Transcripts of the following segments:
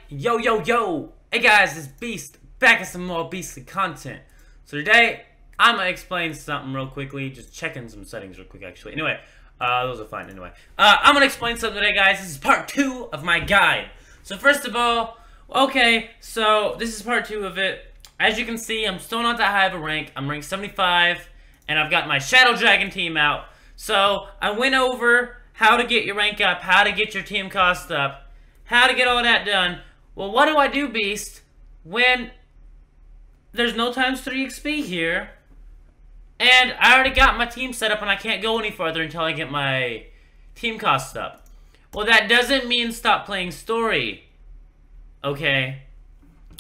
Yo. Hey guys, it's Beast, back with some more beastly content. So today, I'm gonna explain something real quickly, just checking some settings real quick actually. Anyway, those are fine anyway. I'm gonna explain something today guys. This is part 2 of my guide. So first of all, okay, so this is part 2 of it. As you can see, I'm still not that high of a rank. I'm ranked 75, and I've got my Shadow Dragon team out. So I went over how to get your rank up, how to get your team cost up, how to get all that done. Well, what do I do, Beast, when there's no times 3 XP here, and I already got my team set up and I can't go any further until I get my team cost up? Well, that doesn't mean stop playing story, okay?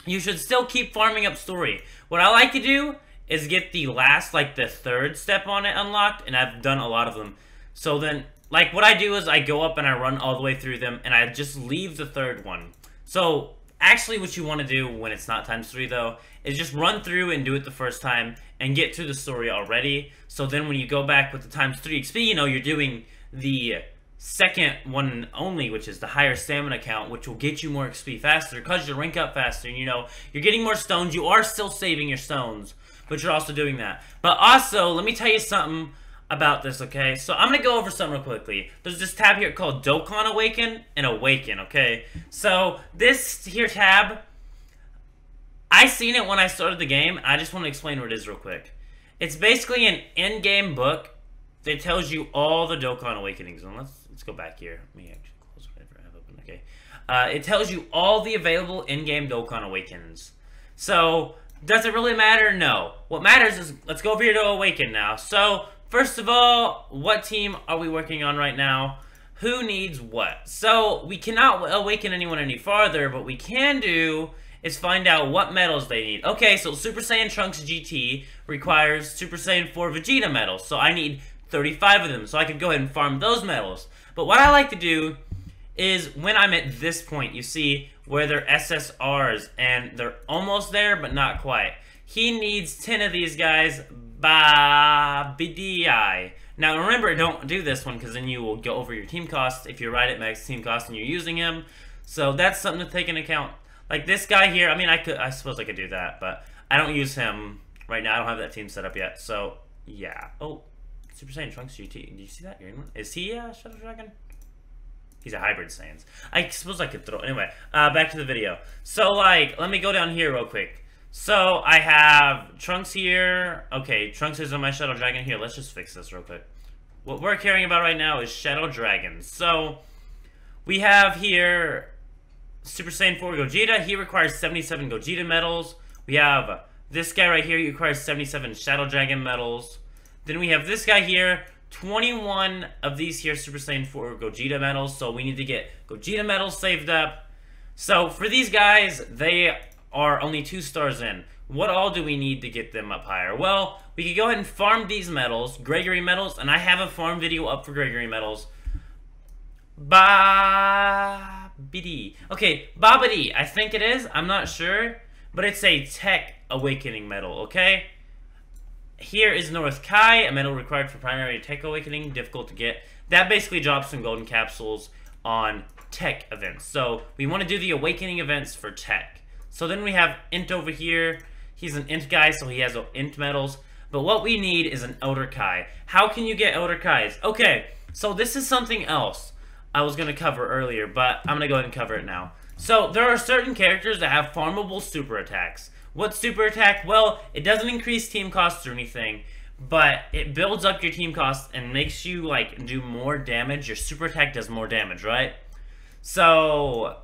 You should still keep farming up story. What I like to do is get the last, like the 3rd step on it unlocked, and I've done a lot of them. So then, like what I do is I go up and I run all the way through them, and I just leave the 3rd one. So, actually what you want to do when it's not times 3 though, is just run through and do it the first time, and get through the story already. So then when you go back with the times 3 XP, you know, you're doing the second one only, which is the higher stamina count, which will get you more XP faster, because you rank up faster, and you know, you're getting more stones. You are still saving your stones, but you're also doing that. But also, let me tell you something about this, okay? So I'm gonna go over something real quickly. There's this tab here called Dokkan Awaken and Awaken, okay? So this here tab, I seen it when I started the game. I just want to explain what it is real quick. It's basically an in-game book that tells you all the Dokkan Awakenings. And let's go back here. Let me actually close whatever I have open, okay? It tells you all the available in-game Dokkan Awakens. So, does it really matter? No. What matters is, let's go over here to Awaken now. So, first of all, what team are we working on right now? Who needs what? So, we cannot awaken anyone any farther, but we can do is find out what medals they need. Okay, so Super Saiyan Trunks GT requires Super Saiyan 4 Vegeta medals, so I need 35 of them, so I could go ahead and farm those medals. But what I like to do is, when I'm at this point, you see where they're SSRs, and they're almost there, but not quite. He needs 10 of these guys, BDI. Now remember, don't do this one, because then you will go over your team cost if you're right at max team cost and you're using him. So that's something to take into account. Like this guy here, I mean, I suppose I could do that, but I don't use him right now. I don't have that team set up yet, so yeah. Oh, Super Saiyan Trunks GT. Did you see that? Is he a Shadow Dragon? He's a hybrid Saiyans. I suppose I could throw. Anyway, back to the video. So, like, let me go down here real quick. So, I have Trunks here. Okay, Trunks is on my Shadow Dragon here. Let's just fix this real quick. What we're caring about right now is Shadow Dragons. So, we have here Super Saiyan 4 Gogeta. He requires 77 Gogeta medals. We have this guy right here. He requires 77 Shadow Dragon medals. Then we have this guy here. 21 of these here Super Saiyan 4 Gogeta medals. So we need to get Gogeta medals saved up. So for these guys, they are only 2 stars in. What all do we need to get them up higher? Well, we could go ahead and farm these medals, Gregory medals, and I have a farm video up for Gregory medals. Babidi. Okay, Babidi, I think it is. I'm not sure. But it's a Tech Awakening medal, okay? Here is North Kai, a medal required for primary Tech Awakening, difficult to get. That basically drops some golden capsules on Tech events. So we want to do the Awakening events for Tech. So then we have Int over here. He's an Int guy, so he has Int medals. But what we need is an Elder Kai. How can you get Elder Kais? Okay, so this is something else I was going to cover earlier, but I'm going to go ahead and cover it now. So there are certain characters that have farmable super attacks. What's super attack? Well, it doesn't increase team costs or anything, but it builds up your team costs and makes you, like, do more damage. Your super attack does more damage, right? So,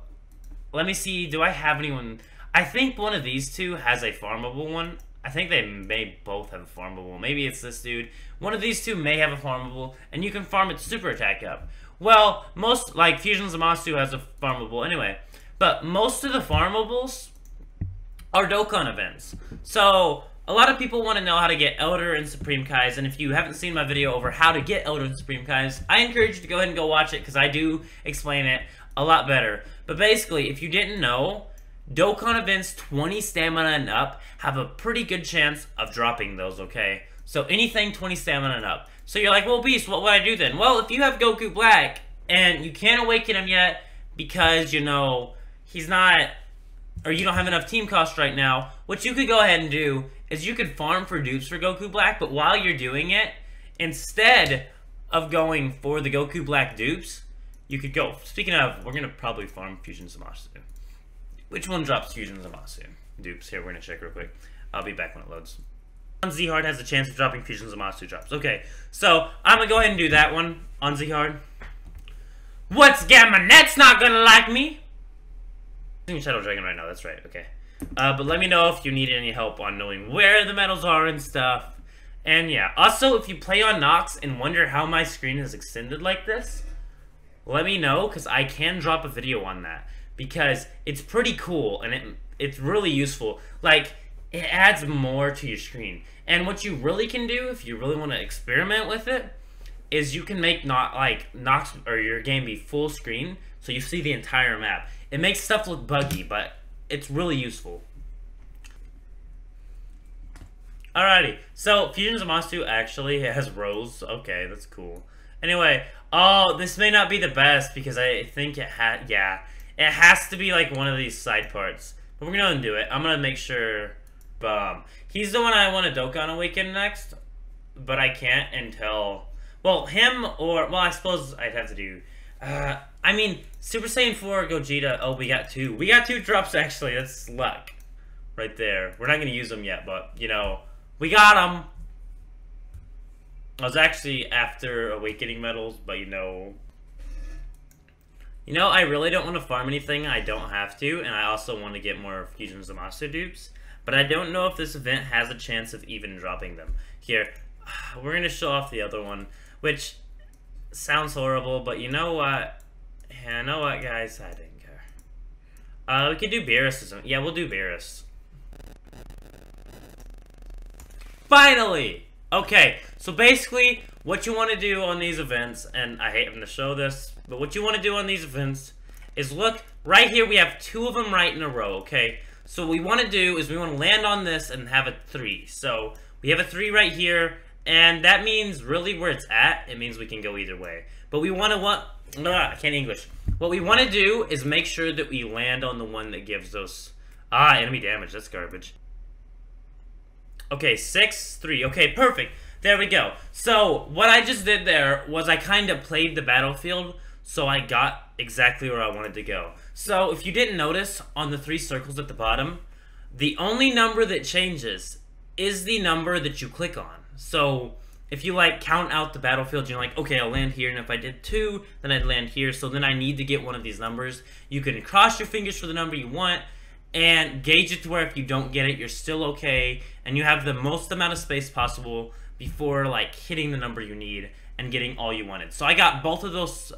let me see. Do I have anyone? I think one of these two has a farmable one. I think they may both have a farmable. Maybe it's this dude. One of these two may have a farmable, and you can farm its super attack up. Well, most, like, Fusion Zamasu has a farmable anyway. But most of the farmables are Dokkan events. So, a lot of people want to know how to get Elder and Supreme Kais, and if you haven't seen my video over how to get Elder and Supreme Kais, I encourage you to go ahead and go watch it, because I do explain it a lot better. But basically, if you didn't know, Dokkan events 20 stamina and up have a pretty good chance of dropping those, okay? So anything 20 stamina and up. So you're like, well, Beast, what would I do then? Well, if you have Goku Black, and you can't awaken him yet, because, you know, he's not, or you don't have enough team cost right now, what you could go ahead and do is you could farm for dupes for Goku Black, but while you're doing it, instead of going for the Goku Black dupes, you could go. Speaking of, we're going to probably farm Fusion Zamasu. Which one drops Fusion Zamasu? Dupes. Here, we're going to check real quick. I'll be back when it loads. On Z-Hard has a chance of dropping Fusion Zamasu drops. Okay, so I'm going to go ahead and do that one on Z-Hard. What's Gamma Net's not going to like me? I'm using Shadow Dragon right now, that's right, okay. But let me know if you need any help on knowing where the medals are and stuff. And yeah, also if you play on Nox and wonder how my screen is extended like this, let me know, because I can drop a video on that. Because it's pretty cool, and it's really useful. Like, it adds more to your screen. And what you really can do, if you really want to experiment with it, is you can make Nox or your game be full screen, so you see the entire map. It makes stuff look buggy, but it's really useful. Alrighty, so Fusion Zamasu actually has rows. Okay, that's cool. Anyway, oh, this may not be the best because I think it has to be like one of these side parts. But we're gonna do it. I'm gonna make sure. He's the one I want to Dokkan Awaken next, but I can't until, well, him or, well, I suppose I'd have to do. I mean, Super Saiyan 4 Gogeta. Oh, we got two. We got two drops actually. That's luck, right there. We're not gonna use them yet, but you know, we got them. I was actually after Awakening medals, but you know, I really don't want to farm anything I don't have to, and I also want to get more Fusion Zamasu dupes. But I don't know if this event has a chance of even dropping them. Here, we're going to show off the other one, which sounds horrible, but you know what? Yeah, you know what, guys? I didn't care. We could do Beerus. Yeah, we'll do Beerus. Finally! Okay, so basically, what you want to do on these events, and I hate having to show this, but what you want to do on these events is look, right here we have two of them right in a row, okay? So what we want to do is we want to land on this and have a 3. So we have a 3 right here, and that means really where it's at, it means we can go either way. But we want to, I can't English. What we want to do is make sure that we land on the one that gives those, enemy damage, that's garbage. Okay, 6, 3, okay, perfect. There we go. So what I just did there was I kind of played the battlefield, so I got exactly where I wanted to go. So if you didn't notice, on the 3 circles at the bottom, the only number that changes is the number that you click on. So if you like count out the battlefield, you're like, okay, I'll land here, and if I did 2, then I'd land here, so then I need to get one of these numbers. You can cross your fingers for the number you want, and gauge it to where if you don't get it, you're still okay, and you have the most amount of space possible before like hitting the number you need and getting all you wanted. So I got both of those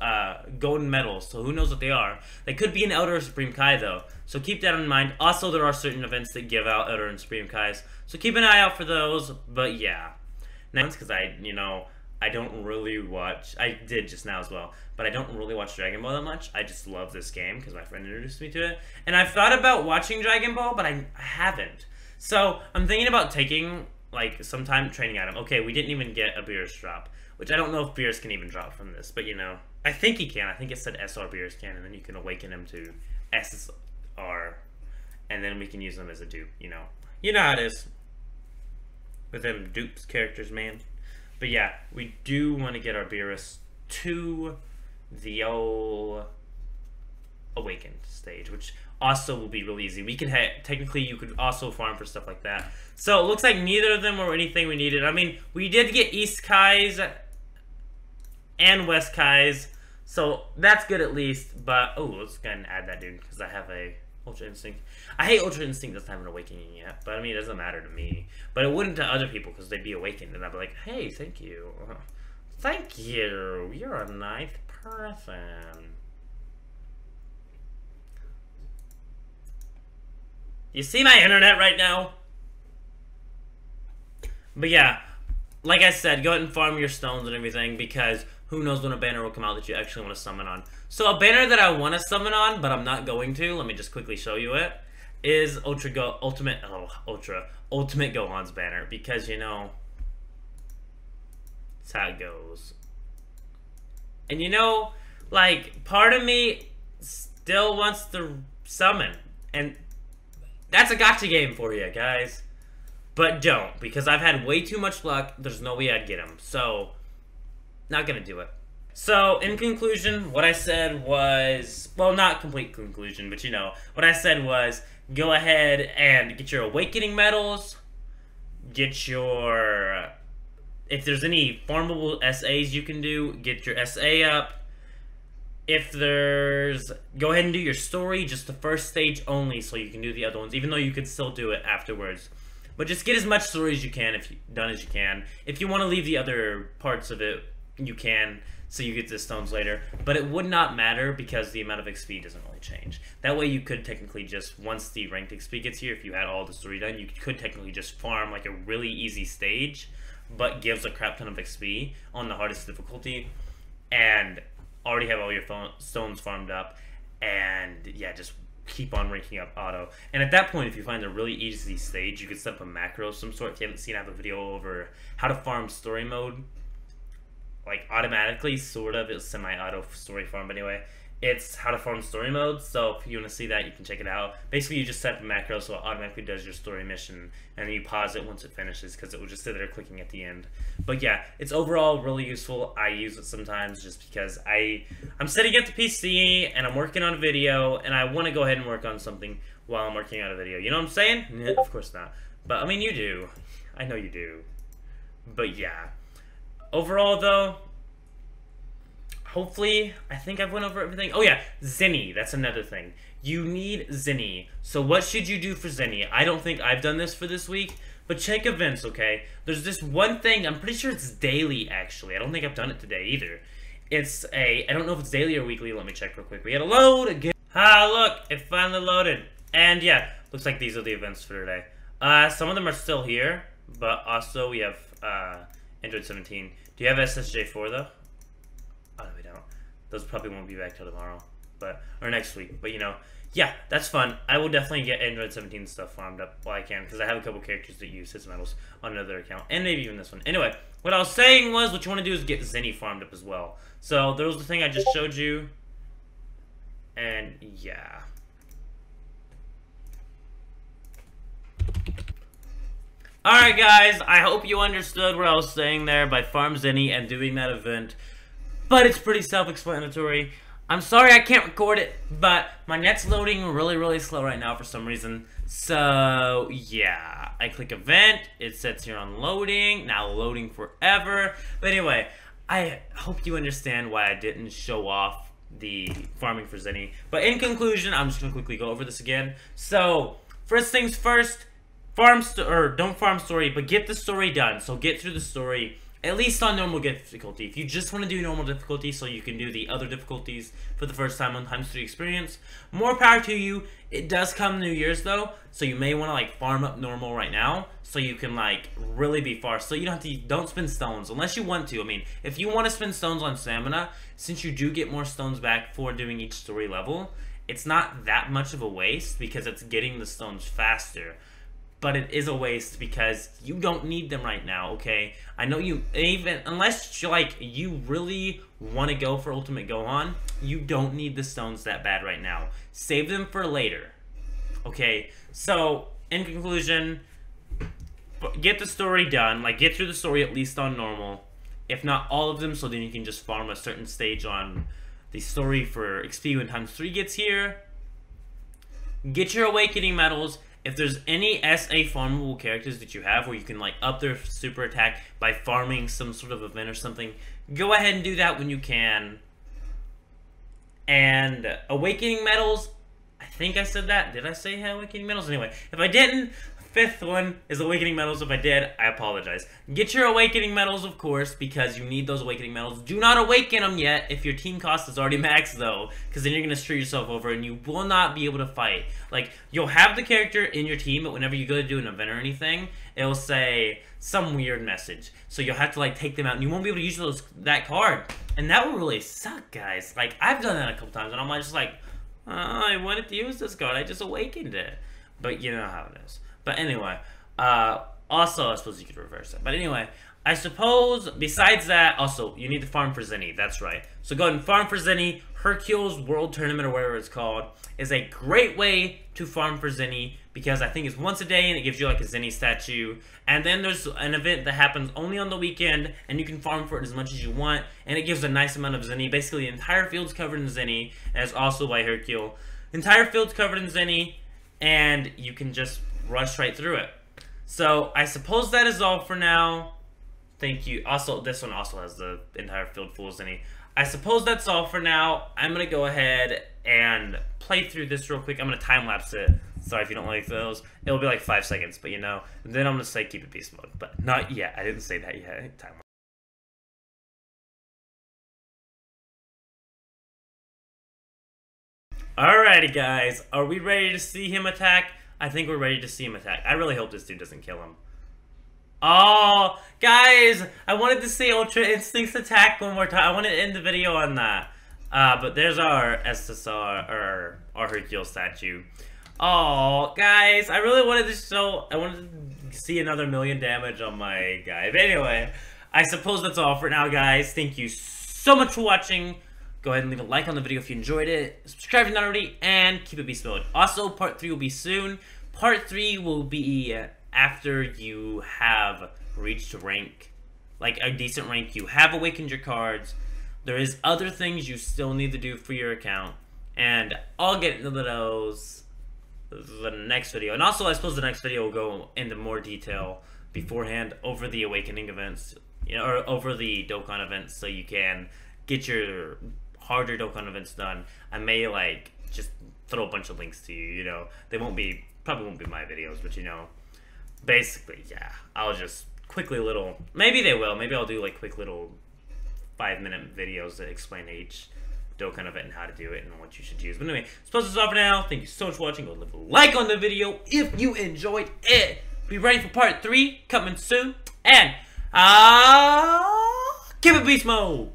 golden medals, so who knows what they are. They could be an Elder or Supreme Kai though, so keep that in mind. Also, there are certain events that give out Elder and Supreme Kais, so keep an eye out for those, but yeah. Next, because I don't really watch, I did just now as well, but I don't really watch Dragon Ball that much. I just love this game because my friend introduced me to it. And I've thought about watching Dragon Ball, but I haven't. So I'm thinking about taking like some time training item. Okay, we didn't even get a Beerus drop, which I don't know if Beerus can even drop from this, but you know, I think he can. I think it said SR Beerus can, and then you can awaken him to SR, and then we can use them as a dupe, you know. You know how it is with them dupes characters, man. But yeah, we do want to get our Beerus to the old awakened stage, which also will be really easy. We can technically, you could also farm for stuff like that. So it looks like neither of them were anything we needed. I mean, we did get East Kais and West Kais, so that's good at least. But oh, let's go ahead and add that dude because I have a Ultra Instinct. I hate Ultra Instinct doesn't have an awakening yet, but I mean, it doesn't matter to me. But it wouldn't to other people because they'd be awakened, and I'd be like, hey, thank you. Thank you. You're a nice person. You see my internet right now? But yeah, like I said, go ahead and farm your stones and everything because who knows when a banner will come out that you actually want to summon on. So a banner that I want to summon on, but I'm not going to, let me just quickly show you it, is Ultimate Gohan's banner, because you know, that's how it goes. And you know, like, part of me still wants to summon. And that's a gotcha game for you, guys. But don't, because I've had way too much luck. There's no way I'd get him. So, not gonna do it. So, in conclusion, what I said was... Well, not complete conclusion, but you know. What I said was, go ahead and get your Awakening Medals. Get your... If there's any farmable SAs you can do, get your SA up. If there's... Go ahead and do your story, just the first stage only, so you can do the other ones, even though you could still do it afterwards. But just get as much story as you can, done as you can. If you want to leave the other parts of it, you can, so you get the stones later. But it would not matter, because the amount of XP doesn't really change. That way you could technically just, once the ranked XP gets here, if you had all the story done, you could technically just farm like a really easy stage, but gives a crap ton of XP on the hardest difficulty, and already have all your stones farmed up, and yeah, just keep on ranking up auto. And at that point, if you find a really easy stage, you could set up a macro of some sort. If you haven't seen, I have a video over how to farm story mode, like automatically, sort of. It's semi-auto story farm, but anyway, it's how to farm story mode. So if you want to see that, you can check it out. Basically, you just set up a macro so it automatically does your story mission, and then you pause it once it finishes, because it will just sit there clicking at the end. But yeah, it's overall really useful. I use it sometimes just because I'm sitting at the PC and I'm working on a video, and I want to go ahead and work on something while I'm working on a video. You know what I'm saying? Of course not. But I mean, you do. I know you do. But yeah. Overall, though, hopefully, I think I've went over everything. Oh yeah, Zenny, that's another thing. You need Zenny. So what should you do for Zenny? I don't think I've done this for this week, but check events, okay? There's this one thing, I'm pretty sure it's daily, actually. I don't think I've done it today, either. I don't know if it's daily or weekly. Let me check real quick. We had a load again. Ah, look, it finally loaded. And yeah, looks like these are the events for today. Some of them are still here, but also we have Android 17. Do you have SSJ4, though? Oh, no, we don't. Those probably won't be back till tomorrow, or next week. But you know, yeah, that's fun. I will definitely get Android 17 stuff farmed up while I can, because I have a couple characters that use system medals on another account, and maybe even this one. Anyway, what I was saying was, what you want to do is get Zenny farmed up as well. So there was the thing I just showed you, and yeah. Alright guys, I hope you understood what I was saying there by farm Zenny and doing that event. But it's pretty self-explanatory. I'm sorry I can't record it, but my net's loading really slow right now for some reason. So, yeah. I click event, it sets here on loading, now loading forever. But anyway, I hope you understand why I didn't show off the farming for Zenny. But in conclusion, I'm just going to quickly go over this again. So, first things first, don't farm story, but get the story done. So get through the story, at least on normal difficulty. If you just want to do normal difficulty so you can do the other difficulties for the first time on ×3 experience, more power to you. It does come New Year's though, so you may want to like farm up normal right now so you can like really be far. So you don't spend stones unless you want to. I mean, if you want to spend stones on stamina, since you do get more stones back for doing each story level, it's not that much of a waste because it's getting the stones faster. But it is a waste because you don't need them right now, okay? I know unless you really want to go for Ultimate Gohan, you don't need the stones that bad right now. Save them for later, okay? So, in conclusion, get the story done. Like, get through the story at least on normal. If not all of them, so then you can just farm a certain stage on the story for XP when ×3 gets here. Get your Awakening Medals. If there's any SA farmable characters that you have where you can like up their super attack by farming some sort of event or something, go ahead and do that when you can. And Awakening Medals, I think I said that. Did I say Awakening Medals? Anyway, if I didn't, fifth one is Awakening Medals. If I did, I apologize. Get your Awakening Medals, of course, because you need those Awakening Medals. Do not awaken them yet if your team cost is already maxed, though, because then you're going to screw yourself over and you will not be able to fight. Like, you'll have the character in your team, but whenever you go to do an event or anything, it'll say some weird message. So you'll have to, like, take them out, and you won't be able to use that card. And that will really suck, guys. Like, I've done that a couple times, and I'm just like, oh, I wanted to use this card. I just awakened it. But you know how it is. But anyway, also, I suppose you could reverse it. But anyway, I suppose, besides that, also, you need to farm for Zenny. That's right. So go ahead and farm for Zenny. Hercule's World Tournament, or whatever it's called, is a great way to farm for Zenny, because I think it's once a day and it gives you like a Zenny statue. And then there's an event that happens only on the weekend, and you can farm for it as much as you want, and it gives a nice amount of Zenny. Basically, the entire field's covered in Zenny, and it's also by Hercule. Entire field's covered in Zenny, and you can just rush right through it. So I suppose that is all for now. Thank you. Also, this one also has the entire field full of Zenny. I suppose that's all for now. I'm going to go ahead and play through this real quick. I'm going to time-lapse it. Sorry if you don't like those. It'll be like 5 seconds, but you know. Then I'm going to say keep it beast mode. But not yet. I didn't say that yet. Time-lapse. Alrighty, guys. Are we ready to see him attack? I think we're ready to see him attack. I really hope this dude doesn't kill him. Oh, guys, I wanted to see Ultra Instinct's attack one more time. I wanted to end the video on that. But there's our SSR, or our Hercule statue. Oh, guys, I really wanted to show, I wanted to see another million damage on my guy. But anyway, I suppose that's all for now, guys. Thank you so much for watching. Go ahead and leave a like on the video if you enjoyed it. Subscribe if you're not already, and keep it beast mode. Also, part 3 will be soon. Part 3 will be after you have reached rank, like a decent rank. You have awakened your cards. There is other things you still need to do for your account, and I'll get into those the next video. And also, I suppose the next video will go into more detail beforehand over the awakening events, you know, or over the Dokkan events, so you can get your harder Dokkan events done. I may like just throw a bunch of links to you. You know, they probably won't be my videos, but you know. Basically, yeah, I'll just quickly maybe they will, maybe I'll do like quick little 5-minute videos that explain each Dokkan event and how to do it and what you should use. But anyway, suppose this is all for now. Thank you so much for watching. Go leave a like on the video if you enjoyed it. Be ready for part 3 coming soon. And keep it beast mode.